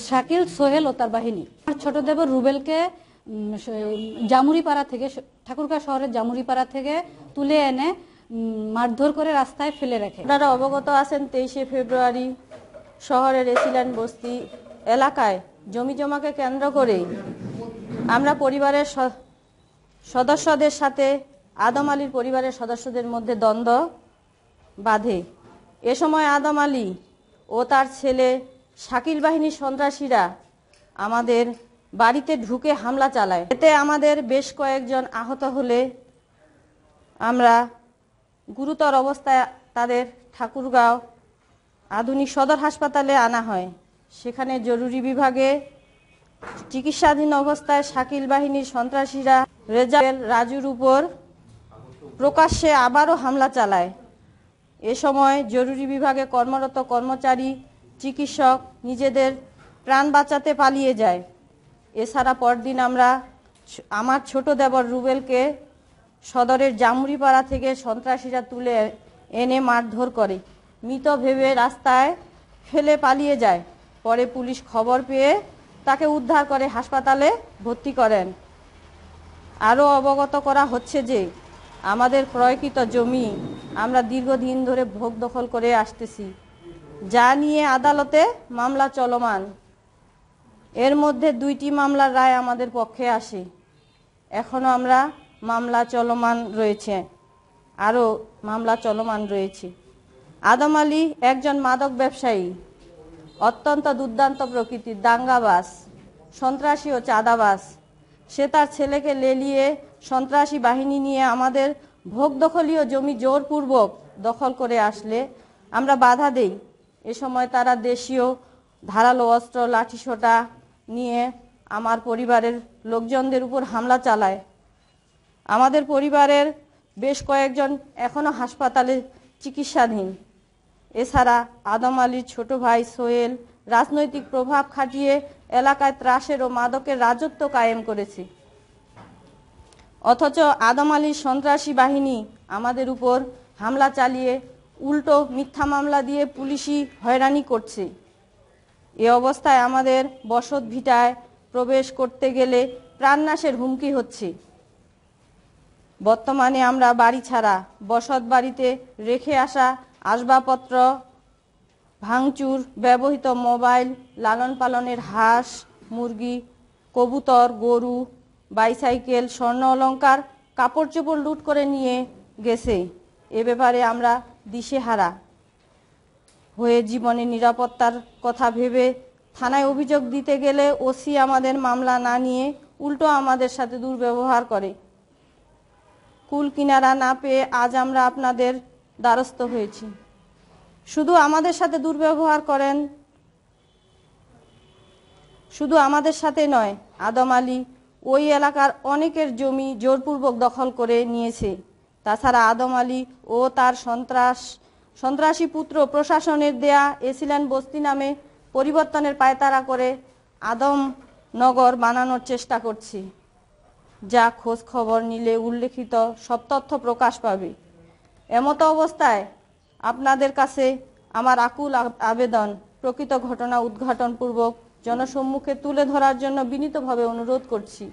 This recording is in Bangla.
শাকিল, সোহেল ও তার বাহিনী ছোট দেবর রুবেলকে জামুরিপাড়া থেকে, ঠাকুরগাঁও শহরের জামুরিপাড়া থেকে তুলে এনে মারধর করে রাস্তায় ফেলে রাখে। আপনারা অবগত আছেন 23শে ফেব্রুয়ারি শহরের এসিল্যান্ড বস্তি এলাকায় জমি জমাকে কেন্দ্র করে আমরা পরিবারের সদস্যদের সাথে আদম আলীর পরিবারের সদস্যদের মধ্যে দ্বন্দ্ব বাধে। এ সময় আদম আলী ও তার ছেলে শাকিল বাহিনীর সন্ত্রাসীরা আমাদের বাড়িতে ঢুকে হামলা চালায়। এতে আমাদের বেশ কয়েকজন আহত হলে আমরা গুরুতর অবস্থায় তাদের ঠাকুরগাঁও আধুনিক সদর হাসপাতালে আনা হয়। সেখানে জরুরি বিভাগে চিকিৎসাধীন অবস্থায় শাকিল বাহিনীর সন্ত্রাসীরা রেজাল রাজুর উপর প্রকাশ্যে আবারও হামলা চালায়। এ সময় জরুরি বিভাগে কর্মরত কর্মচারী, চিকিৎসক নিজেদের প্রাণ বাঁচাতে পালিয়ে যায়। এছাড়া পরদিন আমরা আমার ছোট দেবর রুবেলকে সদরের জামুরিপাড়া থেকে সন্ত্রাসীরা তুলে এনে মারধর করে, মৃত ভেবে রাস্তায় ফেলে পালিয়ে যায়। পরে পুলিশ খবর পেয়ে তাকে উদ্ধার করে হাসপাতালে ভর্তি করেন। আরও অবগত করা হচ্ছে যে আমাদের ক্রয়কৃত জমি আমরা দীর্ঘদিন ধরে ভোগ দখল করে আসতেছি, যা নিয়ে আদালতে মামলা চলমান। এর মধ্যে 2টি মামলার রায় আমাদের পক্ষে আসে। এখনও আমরা মামলা চলমান রয়েছে, আরও মামলা চলমান রয়েছে। আদম আলী একজন মাদক ব্যবসায়ী, অত্যন্ত দুর্দান্ত প্রকৃতির, দাঙ্গাবাজ, সন্ত্রাসী ও চাঁদাবাজ। সে তার ছেলেকে লেলিয়ে সন্ত্রাসী বাহিনী নিয়ে আমাদের ভোগ দখলীয় জমি জোরপূর্বক দখল করে আসলে আমরা বাধা দেই। এ সময় তারা দেশীয় ধারালো অস্ত্র, লাঠিসোঁটা নিয়ে আমার পরিবারের লোকজনদের উপর হামলা চালায়। আমাদের পরিবারের বেশ কয়েকজন এখনও হাসপাতালে চিকিৎসাধীন। এছাড়া আদম আলীর ছোট ভাই সোহেল রাজনৈতিক প্রভাব খাটিয়ে এলাকায় ত্রাসের ও মাদকের রাজত্ব কায়েম করেছে। অথচ আদম আলীর সন্ত্রাসী বাহিনী আমাদের উপর হামলা চালিয়ে উল্টো মিথ্যা মামলা দিয়ে পুলিশি হয়রানি করছে। এ অবস্থায় আমাদের বসত ভিটায় প্রবেশ করতে গেলে প্রাণনাশের হুমকি হচ্ছে। বর্তমানে আমরা বাড়ি ছাড়া বসত বাড়িতে রেখে আসা আসবাবপত্র ভাঙচুর, ব্যবহৃত মোবাইল, লালন পালনের হাঁস, মুরগি, কবুতর, গরু, বাইসাইকেল, স্বর্ণ অলংকার, কাপড় চোপড় লুট করে নিয়ে গেছে। এ ব্যাপারে আমরা দিশেহারা হয়ে জীবনের নিরাপত্তার কথা ভেবে থানায় অভিযোগ দিতে গেলে ওসি আমাদের মামলা না নিয়ে উল্টো আমাদের সাথে দুর্ব্যবহার করে। কুল কিনারা না পেয়ে আজ আমরা আপনাদের দ্বারস্থ হয়েছি। শুধু আমাদের সাথে দুর্ব্যবহার করেন, শুধু আমাদের সাথে নয়, আদম আলী ওই এলাকার অনেকের জমি জোরপূর্বক দখল করে নিয়েছে। তাছাড়া আদম আলী ও তার সন্ত্রাসী পুত্র প্রশাসনের দেয়া এসিল্যান্ড বস্তি নামে পরিবর্তনের পায়তারা করে আদমনগর বানানোর চেষ্টা করছে, যা খোঁজ খবর নিলে উল্লেখিত সব তথ্য প্রকাশ পাবে। এমতো অবস্থায় আপনাদের কাছে আমার আকুল আবেদন, প্রকৃত ঘটনা উদ্ঘাটনপূর্বক জনসম্মুখে তুলে ধরার জন্য বিনীতভাবে অনুরোধ করছি।